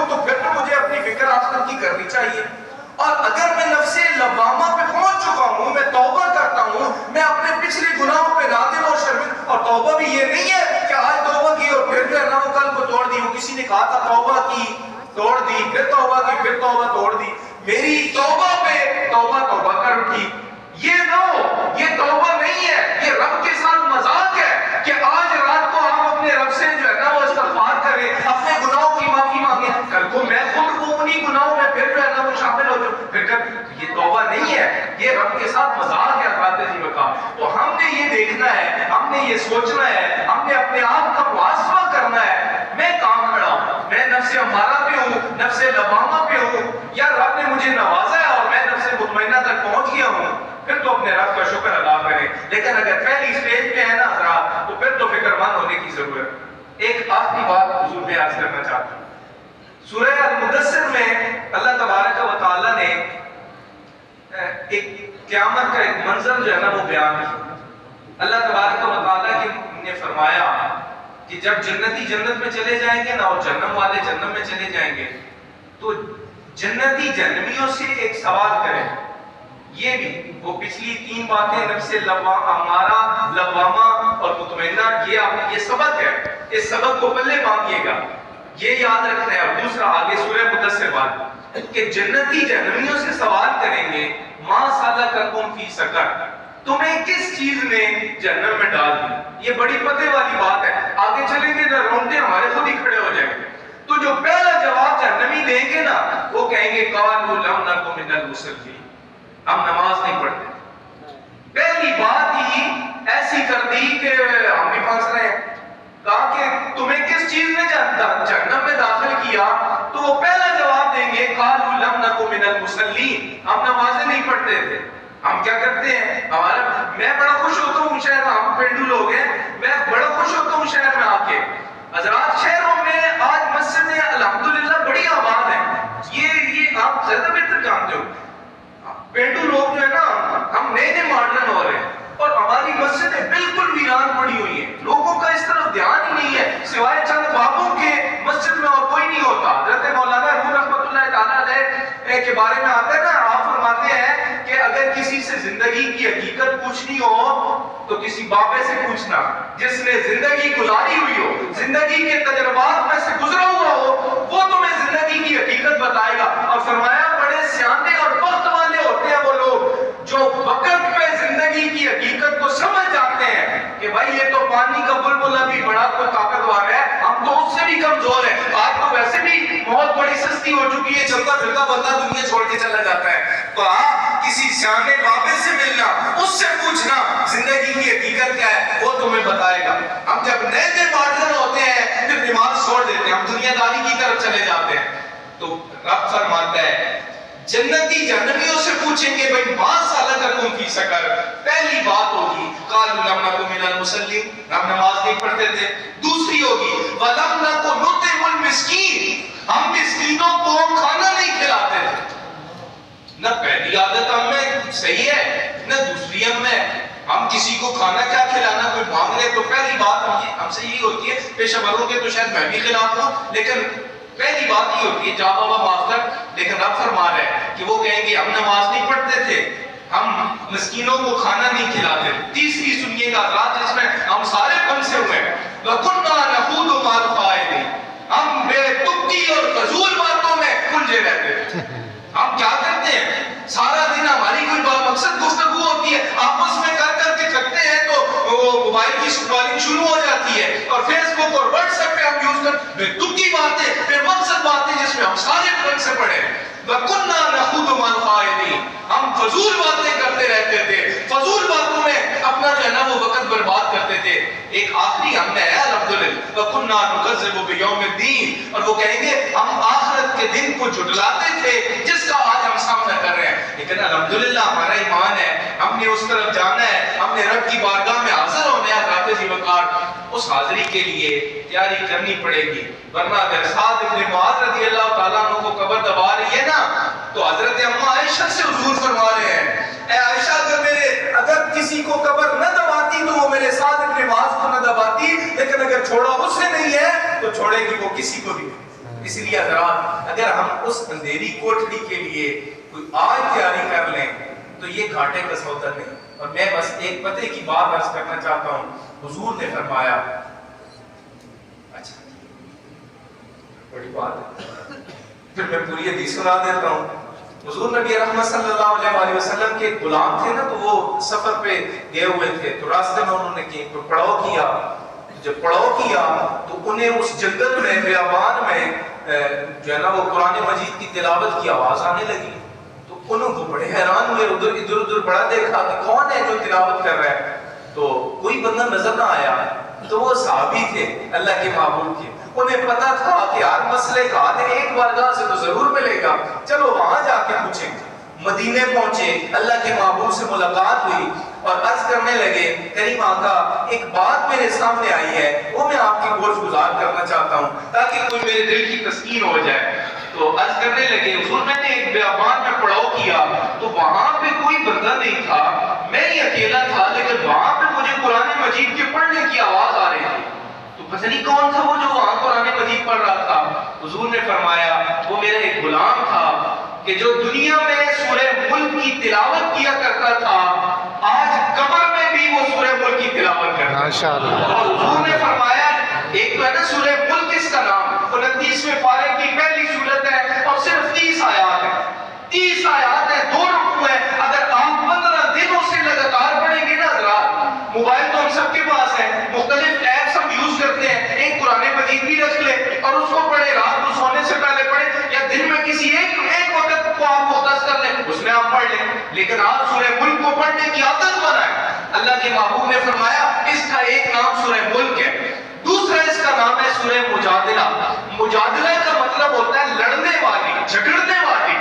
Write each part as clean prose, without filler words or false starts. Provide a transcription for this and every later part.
تو پھر تو مجھے اپنی فکر آخرت کی کرنی چاہیے. اور اگر میں نفس لوامہ پہ پہنچ چکا ہوں, میں توبہ کرتا ہوں, میں اپنے پچھلے گناہوں پہ نادم اور شرمندہ, اور توبہ بھی یہ نہیں ہے کہ آج توبہ کی اور پھر جو ہے نا وہ کل کو توڑ دی. وہ کسی نے کہا تھا توبہ کی توڑ دی, پھر توبہ کی, پھر توبہ توڑ دی. میری توبہ پہ توبہ کر اٹھی. یہ نہ ہو, یہ توبہ نہیں ہے, یہ رب کے ساتھ مذاق ہے کہ آج رات کو آپ اپنے رب سے جو ہے نا وہ استغفار کریں, اپنے گناہوں کی معافی مانگیں, کل کو میں خود کو انہی گناہوں میں پھر جو ہے نا وہ شامل ہو جاؤں. پھر یہ توبہ نہیں ہے, یہ رب کے ساتھ مذاق ہے خاطر جی بکا. تو ہم نے یہ دیکھنا ہے, ہم نے یہ سوچنا ہے, ہم نے اپنے آپ کا محاسبہ کرنا ہے. میں کہاں کھڑا ہوں, میں نفس امارہ پہ ہوں, نفس لوامہ پہ ہوں, یا رب نے مجھے نوازا ہے اور میں نفس مطمئنہ تک پہنچ گیا ہوں, پھر تو اپنے رب کا شکر ادا کریں. لیکن اگر پہلی سٹیج پہ ہے نا حضرات, تو پھر تو فکر مند ہونے کی ضرورت. ایک آخری بات حضور میں عرض کرنا چاہتا ہوں. سورہ المدثر میں اللہ تبارک و تعالی نے ایک قیامت کا ایک منظر جو ہے نا وہ بیان کیا. اللہ تبارک و تعالی نے فرمایا کہ جب جنتی جنت میں چلے جائیں گے نا اور جہنم والے جہنم میں چلے جائیں گے, تو جنتی جہنمیوں سے ایک سوال کریں. یہ بھی وہ پچھلی تین باتیں نفس امارہ, لوامہ اور مطمئنہ, یہ سبق ہے, اس سبق کو پلے باندھیے گا, یہ یاد رکھنا ہے. اور دوسرا آگے سورہ مدثر بات کہ جنتی جہنمیوں سے سوال کریں گے ما سلککم فی سقر, تمہیں کس چیز نے جہنم میں ڈال دیا. یہ بڑی پتے والی بات ہے, آگے چلیں گے نا رونگٹے ہمارے خود ہی کھڑے ہو جائیں گے. تو جو پہلا جواب جہنمی دیں گے نا, وہ کہیں گے قالوا لم نک من المصلین, ہم نماز نہیں پڑھتے. پہلی بات ہی ایسی کر دی کہ ہم بھی پھنس رہے ہیں. کہا کہ تمہیں کس چیز نے جہنم میں داخل کیا, تو وہ پہلا جواب دیں گے قالوا لم نک من المصلین, ہم نمازیں نہیں پڑھتے تھے. ہم کیا کرتے ہیں, میں بڑا خوش ہوتا ہوں شہر, ہم پینڈو لوگ ہیں, میں بڑا خوش ہوتا ہوں شہر میں آ کے. حضرات شہروں میں آج مسجدیں الحمدللہ بڑی آباد ہیں, یہ آپ زیادہ بہتر جانتے ہو. پینڈو لوگ جو ہے نا, ہم نئے نئے ماڈرن ہو رہے ہیں, اور ہماری مسجدیں بالکل ویران پڑی ہوئی ہیں. لوگوں کا اس طرف دھیان ہی نہیں ہے, سوائے چند بابوں کے مسجد میں اور کوئی نہیں ہوتا. حضرت مولانا روح رحمۃ اللہ تعالیٰ علیہ کے بارے میں آتا ہے نا, آپ فرماتے ہیں کہ اگر کسی سے زندگی کی حقیقت پوچھنی ہو تو کسی بابے سے پوچھنا جس نے زندگی گزاری ہوئی ہو, زندگی کے تجربات میں سے گزرا ہوا ہو, وہ تمہیں زندگی کی حقیقت بتائے گا. اور فرمایا بڑے سیانے اور بخت والے ہوتے ہیں وہ لوگ جو وقت پہ زندگی کی حقیقت کو سمجھ جاتے ہیں کہ بھائی یہ تو پانی کا بلبلا بھی بڑا کوئی طاقتور ہے, ہم تو اس سے بھی کمزور ہیں. آج تو ویسے بھی بہت بڑی سستی ہو چکی ہے, چلتا پھرتا بندہ دنیا چھوڑ کے چلا جاتا ہے. تو آپ کسی سیانے بابے سے ملنا, اس سے پوچھنا زندگی کی حقیقت کیا ہے, وہ تمہیں بتائے گا. ہم جب نئے نئے ماڈرن ہوتے ہیں پھر نماز چھوڑ دیتے ہیں, ہم دنیا داری کی طرف چلے جاتے ہیں. تو رب فرماتا ہے جنتی جہنمیوں سے پوچھیں گے بھئی ما سلککم فی سقر, پہلی بات ہوگی قالوا لم نک من المصلین, ہم نماز نہیں پڑھتے تھے. دوسری ہوگی ولم نک نطعم المسکین, ہم مسکینوں کو کھانا نہیں کھلاتے تھے. نہ پہلی عادت ہم میں صحیح ہے, نہ دوسری ہم کسی کو کھانا کیا کھلانا, کوئی مانگ لے تو پہلی بات ہم سے یہی ہوتی ہے. پیشہ وروں کے تو شاید میں بھی خلاف ہوں, لیکن پہلی بات یہ ہوتی ہے جا بابا معاف کر. لیکن رب فرما رہے ہیں کہ وہ کہیں گے ہم نماز نہیں پڑھتے تھے, ہم مسکینوں کو کھانا نہیں کھلاتے. تیسری سنیے گا حضرات, جس میں ہم سارے پھنسے ہوئے ہیں, وَكُنَّا نَخُوضُ مَعَ الْخَائِضِينَ, ہم بے تکی اور فضول باتوں میں الجھے رہتے تھے. ہم کیا کرتے ہیں, سارا دن ہماری کوئی مقصد گفتگو ہوتی ہے, آپس میں کر کر کے تھکتے ہیں تو وہ موبائل کی سکرولنگ شروع ہو جاتی ہے, اور فیس بک اور واٹس ایپ پہ ہم یوز کرتے, بے تکی باتیں, بے مقصد باتیں جس میں ہم سارے پھنس سے پڑے. وَكُنَّا نَخُوضُ مَعَ الْخَائِضِينَ, ہم فضول باتیں کرتے رہتے تھے, فضول باتوں میں اپنا جو ہے نا وہ وقت برباد کرتے تھے. ایک آخری ہم نے ہے الحمدللہ, وَكُنَّا نُكَذِّبُ بِيَوْمِ الدِّينِ, اور وہ کہیں گے ہم آخرت کے دن کو جھٹلاتے تھے جس کا آج ہم سامنا کر رہے ہیں. لیکن الحمدللہ ہمارا ایمان ہے, ہم نے اس طرف جانا ہے, ہم نے رب کی بارگاہ میں حاضر ہونا ہے. حضرات جی وقار, اس حاضری کے لیے تیاری کرنی پڑے گی, ورنہ اگر سعد ابن معاذ رضی اللہ تعالیٰ عنہ کو قبر دبا رہی ہے نا, تو حضرت اماں عائشہ سے حضور فرما رہے ہیں, اے عائشہ اگر کسی کو قبر نہ دباتی تو وہ میرے سعد ابن معاذ کو نہ دباتی, لیکن اگر چھوڑا اس سے نہیں ہے تو چھوڑے گی وہ کسی کو بھی نہیں. اس لیے حضرات اگر ہم اس اندھیری کوٹڑی کے لیے کوئی آج تیاری کر لیں تو یہ گھاٹے کا سودا نہیں. اور میں بس ایک پتے کی بات عرض کرنا چاہتا ہوں. حضور نے فرمایا, اچھا بڑی بات ہے, پھر میں پوری حدیث سنا دیتا ہوں. حضور نبی رحمت صلی اللہ علیہ وسلم کے غلام تھے نا, تو وہ سفر پہ گئے ہوئے تھے, تو راستے میں انہوں نے پڑاؤ کیا. جب پڑاؤ کیا تو انہیں اس جنگل میں بیابان میں جو ہے نا وہ قرآن مجید کی تلاوت کی آواز آنے لگی. تو انہوں کو بڑے حیران ہوئے, ادھر ادھر بڑا دیکھا کہ کون ہے جو تلاوت کر رہا ہے. تو کوئی بندہ نظر نہ آیا. تو وہ صحابی تھے اللہ کے محبوب کے, انہیں پتا تھا کہ ہر مسئلے کا حل ایک بارگاہ سے تو ضرور ملے گا, چلو وہاں جا کے پوچھیں. مدینے پہنچے, اللہ کے محبوب سے ملاقات ہوئی اور عرض کرنے لگے, کریم آقا ایک بات میرے سامنے آئی ہے, وہ میں آپ کی گوش گزار کرنا چاہتا ہوں تاکہ کوئی میرے دل کی تسکین ہو جائے. تو عرض کرنے لگے, حضور میں نے ایک بیابان میں پڑاؤ کیا تو وہاں پہ کوئی بندہ نہیں تھا, میں ہی اکیلا تھا, لیکن وہاں پہ مجھے قرآن مجید کے پڑھنے کی آواز آ رہی تھی. تو پتہ نہیں کون تھا وہ جو وہاں قرآن مجید پڑھ رہا تھا. حضور نے فرمایا وہ میرا ایک غلام تھا کہ جو دنیا میں سورہ ملک کی تلاوت کیا کرتا تھا, آج قبر میں بھی وہ سورہ ملک کی تلاوت کرتا ہے. ماشاءاللہ. اور حضور نے فرمایا ایک تو ہے نا سورہ ملک, اس کا نام 29ویں پارے کی پہلی سورت ہے اور صرف 30 آیات ہے. 30 آیات ہے, 2 رکوع ہے. اگر آپ 15 دن اسے لگاتار پڑھیں گے نا حضرات, موبائل تو ہم سب کے پاس ہے, مختلف ایپس ہم یوز کرتے ہیں, ایک قرآن مجید بھی رکھ لیں اور اس کو پڑھیں, رات کو سونے سے پہلے پڑھیں یا دن میں کسی ایک وقت کو آپ مختص کر لیں, اس میں آپ پڑھ لیں, لیکن آپ سورہ ملک کو پڑھنے کی عادت بنائیں. اللہ کے محبوب نے فرمایا اس کا ایک نام سورہ ملک ہے, دوسرا اس کا نام ہے سورہ مجادلہ. مجادلہ کا مطلب ہوتا ہے لڑنے والی, جھگڑنے والی.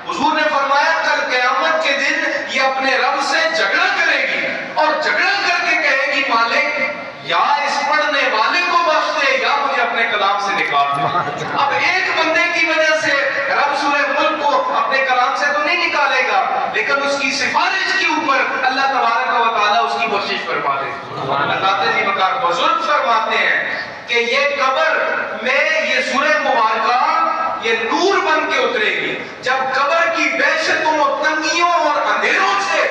حضور نے فرمایا کل قیامت کے دن یہ اپنے رب سے جھگڑا کرے گی اور جھگڑا کر کے کہے گی مالک یا اس پڑھنے والے کو بخش دے یا مجھے اپنے کلام سے نکال دے. اب ایک بندے کی وجہ سے رب سورہ ملک کو اپنے کلام سے تو نہیں نکالے گا, لیکن اس کی سفارش کے اوپر اللہ تبارک و تعالیٰ اس کی بخشش فرما دے. اللہ جی وقار بزرگ فرماتے ہیں کہ یہ قبر میں یہ سورہ مبارکہ یہ نور بن کے اترے گی. جب قبر کی وحشتوں اور تنگیوں اور اندھیروں سے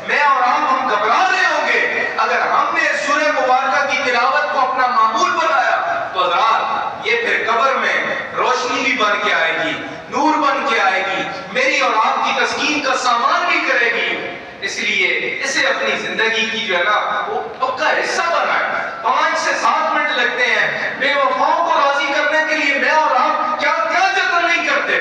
میں اور آپ ہم گھبرا رہے ہوں گے, اگر ہم نے سورہ مبارکہ کی تلاوت کو اپنا معمول بنایا تو حضرات یہ پھر قبر میں روشنی بھی بن کے آئے گی, نور بن کے آئے گی, میری اور آپ کی تسکین کا سامان بھی کرے گی. اس لیے اسے اپنی زندگی کی جو ہے نا وہ پکا حصہ بنائیں. 5 سے 7 منٹ لگتے ہیں بے وفاؤں کو راضی کرنے کے لیے, میں اور آپ کیا جتن نہیں کرتے,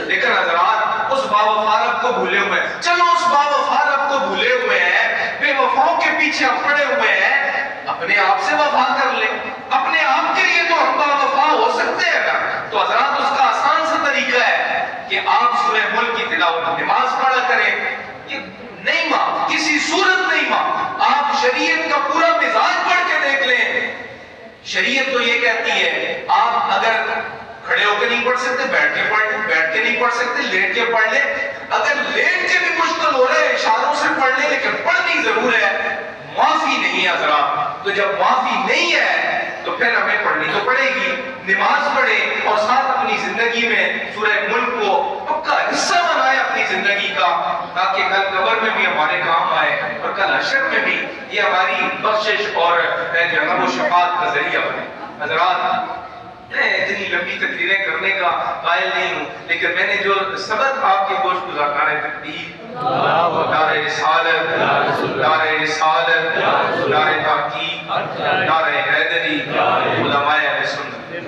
لیکن حضرات اس باوفا رب کو بھولے ہوئے ہیں. چلو اس باوفا رب کو بھولے ہوئے ہیں, بے وفاؤں کے پیچھے ہم پڑے ہوئے ہیں, اپنے آپ سے وفا کر لیں. اپنے آپ کے لیے تو ہم باوفا ہو سکتے ہیں نا. تو حضرات اس کا آسان سا طریقہ ہے کہ آپ سورہ ملک کی تلاوت نماز پڑھا کریں. نہیں ماں, کسی صورت نہیں ماں, آپ شریعت کا پورا مزاج پڑھ کے دیکھ لیں. شریعت تو یہ کہتی ہے آپ اگر کھڑے ہو کے نہیں پڑھ سکتے بیٹھ کے پڑھ لیں, بیٹھ کے نہیں پڑھ سکتے لیٹ کے پڑھ لیں, اگر لیٹ کے بھی مشکل ہو رہے اشاروں سے پڑھ لیں, لیکن پڑھنی ضرور ہے. معافی نہیں ہے حضرات, تو جب معافی نہیں ہے تو پھر ہمیں پڑھنی تو پڑے گی. نماز پڑھیں اور ساتھ اپنی زندگی میں سورہ ملک کو پکا حصہ بنائے اپنی زندگی کا, تاکہ کل قبر میں بھی ہمارے کام آئے اور کل حشر میں بھی یہ ہماری بخشش اور جو ہے وہ شفاعت کا ذریعہ بنے. حضرات میں اتنی لمبی تقریریں کرنے کا قائل نہیں ہوں, لیکن میں نے جو سبق آپ کے گوش گزارنا ہے تقریر دار رسالت, دار رسالت, دار تحقیق, دار حیدری, علماء اہل سنت.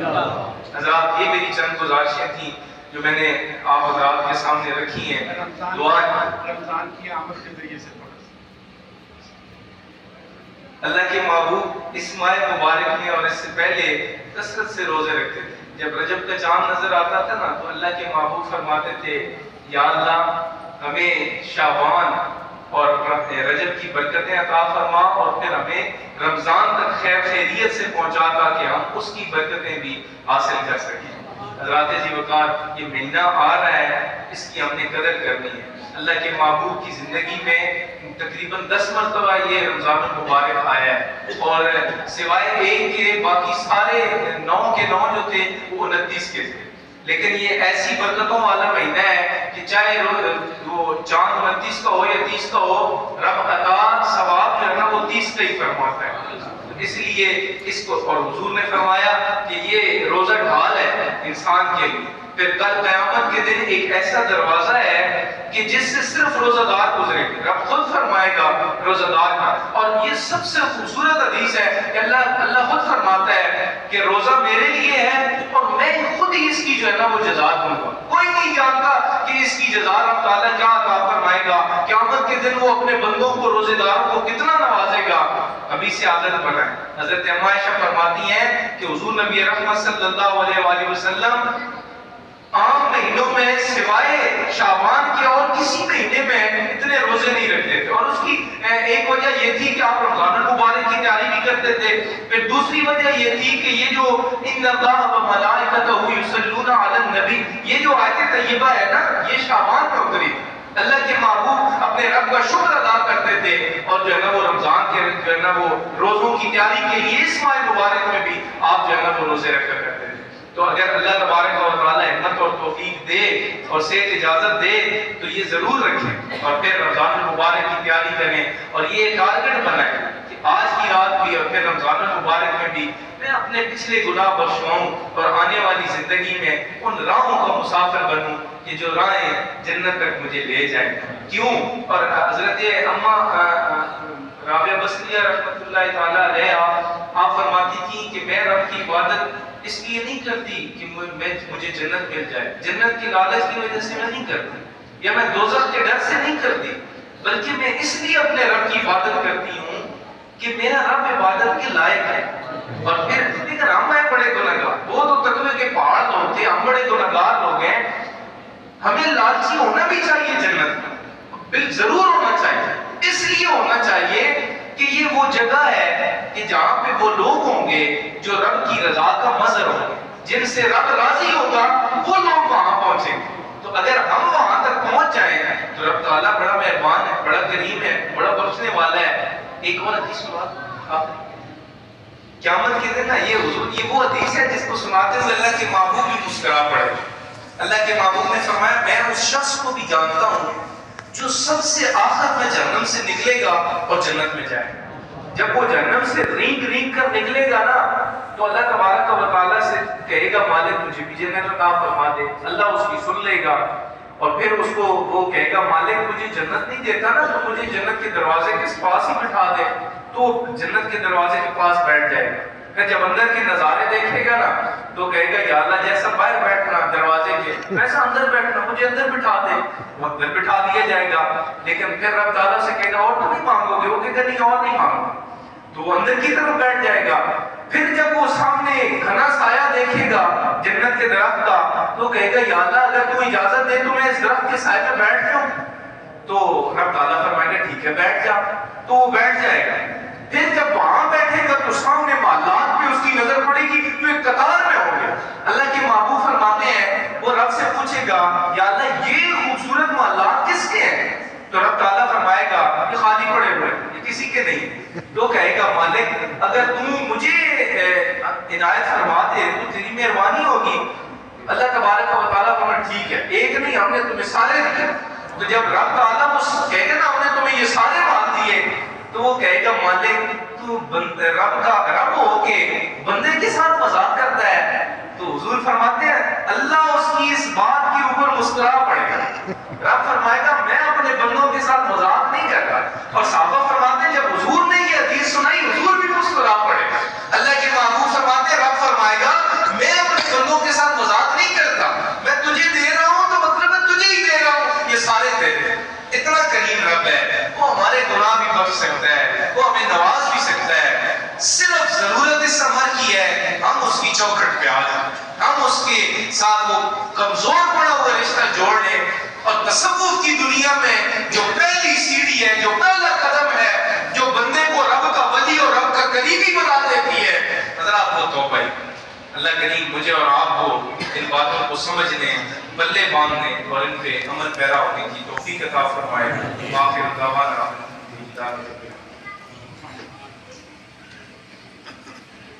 حضرات یہ میری چند گزارشیں تھیں جو میں نے آپ حضرات کے سامنے رکھی ہیں. دعا رمضان کی آمد کے ذریعے سے اللہ کے محبوب اس ماہ مبارک میں اور اس سے پہلے کثرت سے روزے رکھتے تھے. جب رجب کا چاند نظر آتا تھا نا تو اللہ کے محبوب فرماتے تھے یا اللہ ہمیں شعبان اور رجب کی برکتیں عطا فرما اور پھر ہمیں رمضان تک خیر خیریت سے پہنچا تاکہ ہم اس کی برکتیں بھی حاصل کر سکیں. حضرات جی وقار یہ مہینہ آ رہا ہے, اس کی ہم نے قدر کرنی ہے. اللہ کے محبوب کی زندگی میں تقریباً 10 مرتبہ یہ رمضان المبارک آیا ہے, اور سوائے ایک کے باقی سارے 9 کے 9 جو تھے وہ 29 کے تھے. لیکن یہ ایسی برکتوں والا مہینہ ہے کہ چاہے وہ چاند 29 کا ہو یا 30 کا ہو، رب عطا ثواب جو ہے نا وہ 30 کا ہی فرماتا ہے۔ اس لیے اس کو، اور حضور نے فرمایا کہ یہ روزہ ڈھال ہے انسان کے لیے۔ پھر کل قیامت کے دن ایک ایسا دروازہ ہے کہ جس سے صرف روزہ دار گزرے گے، رب خود فرمائے گا روزہ دار کا۔ اور یہ سب سے خوبصورت حدیث ہے کہ اللہ خود فرماتا ہے کہ روزہ میرے لیے ہے اور میں خود ہی اس کی جو ہے نا وہ جزا دوں گا۔ کوئی نہیں جانتا کہ اس کی جزا رب تعالیٰ کیا عطا فرمائے گا، قیامت کے دن وہ اپنے بندوں کو، روزے داروں کو کتنا نوازے گا۔ ابھی سے عادت بنائیں۔ حضرت اما عائشہ فرماتی ہیں کہ حضور نبی رحمت صلی اللہ علیہ وآلہ وسلم عام مہینوں میں سوائے شعبان کے اور کسی مہینے میں اتنے روزے نہیں رکھتے تھے، اور اس کی ایک وجہ یہ تھی کہ آپ رمضان المبارک کی تیاری بھی کرتے تھے۔ پھر دوسری وجہ یہ تھی کہ یہ جو ان اللہ و ملائکتہ یصلون علی النبی، یہ جو آیت طیبہ ہے نا، یہ شعبان میں اتری۔ اللہ کے محبوب اپنے رب کا شکر ادا کرتے تھے، اور جو ہے نا وہ رمضان کے جو ہے نا وہ روزوں کی تیاری کے لیے اس ماہ مبارک میں بھی آپ جو ہے نا وہ روزے رکھا کرتے تھے۔ تو اگر اللہ تبارک و تعالی ہمت اور توفیق دے اور صحت اجازت دے تو یہ ضرور رکھیں، اور پھر رمضان المبارک کی تیاری کریں، اور یہ ٹارگٹ بنائیں کہ آج کی رات بھی اور پھر رمضان المبارک میں بھی میں اپنے پچھلے گناہ بخشواؤں اور آنے والی زندگی میں ان راہوں کا مسافر بنوں کہ جو راہیں جنت تک مجھے لے جائیں۔ کیوں؟ اور حضرت اما رابعہ بصریہ رحمۃ اللہ تعالی علیہ آپ فرماتی تھی کہ میں رب کی عبادت اس لیے نہیں کرتی کہ مجھے جنت مل جائے، جنت کی لالچ کی وجہ سے میں نہیں کرتی، یا میں دوزخ کے ڈر سے نہیں کرتی، بلکہ میں اس لیے اپنے رب کی عبادت کرتی ہوں کہ میرا رب عبادت کے لائق ہے۔ اور پھر لیکن ہم ہیں بڑے گنہگار، وہ تو تقوی کے پہاڑ لوگ تھے، ہم بڑے گنہگار لوگ ہیں۔ ہمیں لالچی ہونا بھی چاہیے جنت میں، بل ضرور ہونا چاہیے، اس لیے ہونا چاہیے کہ یہ وہ جگہ ہے کہ جہاں پہ وہ لوگ ہوں گے جو رب کی رضا کا مظہر ہوں گے، جن سے رب راضی ہوگا وہ لوگ وہاں پہنچیں گے۔ تو اگر ہم وہاں تک پہنچ جائیں تو رب تعالیٰ بڑا مہربان ہے، بڑا کریم ہے، بڑا بخشنے والا ہے۔ ایک اور حدیث سنا، قیامت کے دن نا یہ وہ حدیث ہے جس کو سناتے ہوئے اللہ کے محبوب بھی مسکرا پڑے۔ اللہ کے محبوب نے فرمایا میں اس شخص کو بھی جانتا ہوں جو سب سے آخر میں جہنم سے نکلے گا اور جنت میں جائے گا۔ جب وہ جہنم سے رینگ رینگ کر نکلے گا نا تو اللہ تبارک و تعالیٰ سے کہے گا مالک مجھے بھی جنت عطا فرما دے، اللہ اس کی سن لے گا، اور پھر اس کو وہ کہے گا مالک مجھے جنت نہیں دیتا نا تو مجھے جنت کے دروازے کے پاس ہی بٹھا دے، تو جنت کے دروازے کے پاس بیٹھ جائے گا۔ پھر جب اندر کے نظارے دیکھے گا نا تو کہے گا یا اللہ جیسا باہر بیٹھنا دروازے کے ویسا اندر بیٹھنا، مجھے اندر بٹھا دے، وہ اندر بٹھا دیا جائے گا۔ لیکن پھر رب تعالیٰ سے کہے گا اور تو نہیں مانگو گے، وہ کہے گا نہیں اور نہیں مانگو، تو وہ اندر کی طرف بیٹھ جائے گا۔ پھر جب وہ سامنے گھنا سایہ دیکھے گا جنت کے درخت کا تو کہے گا یا اللہ اگر تو اجازت دے تو میں اس درخت کے سائے پہ بیٹھ جاؤں، تو رب تعالیٰ فرمائے گا ٹھیک ہے بیٹھ جا، تو وہ بیٹھ جائے گا۔ پھر جب وہاں بیٹھے گا تو سامنے محلات پہ اس کی نظر پڑے گی تو ایک قطار میں ہوں گے۔ اللہ کے محبوب فرماتے ہیں وہ رب سے پوچھے گا یا اللہ یہ خوبصورت محلات کس کے ہیں؟ تو رب تعالیٰ فرمائے گا یہ خالی پڑے ہوئے یہ کسی کے نہیں۔ تو کہے گا مالک اگر تم مجھے عنایت فرما دے تو تیری مہربانی ہوگی۔ اللہ تبارک و تعالیٰ فرمائے ٹھیک ہے، ایک نہیں ہم نے تمہیں سارے دیے۔ تو جب رب تعالیٰ کہے گا نا ہم نے تمہیں یہ سارے مال دیے تو وہ کہے گا مالک تو رب کا رب ہو کے بندے کے ساتھ مذاق کرتا ہے؟ تو حضور فرماتے ہیں اللہ اس کی اس بات کے اوپر مسکرا پڑے گا۔ رب فرمائے گا میں اپنے بندوں کے ساتھ مذاق نہیں کرتا، اور صحابہ فرماتے ہیں جب حضور نے یہ حدیث سنائی حضور بھی مسکرا پڑے گا۔ اللہ کے محبوب فرماتے ہیں رب فرمائے گا میں اپنے بندوں کے ساتھ مذاق نہیں کرتا، میں تجھے دے رہا ہوں تو مطلب میں تجھے ہی دے رہا ہوں، یہ سارے تیرے۔ اتنا کریم رب ہے، وہ ہمارے گناہ بھی بخش سکتا ہے، وہ ہمیں نواز بھی سکتا ہے، صرف ضرورت اس عمر کی ہے ہم اس کی چوکھٹ پہ آ جائیں، ہم اس کے ساتھ وہ کمزور پڑا ہوا رشتہ جوڑ لیں۔ اور تصوف کی دنیا میں جو پہلی سیڑھی ہے، جو پہلا قدم ہے، جو بندے کو رب کا ولی اور رب کا قریبی بنا دیتی ہے، حضرات وہ توبہ ہے۔ اللہ کریم مجھے اور آپ کو ان باتوں کو سمجھنے، بلے باندھنے اور ان پہ عمل پیرا ہونے کی توفیق عطا فرمائے۔ آخر دعوانا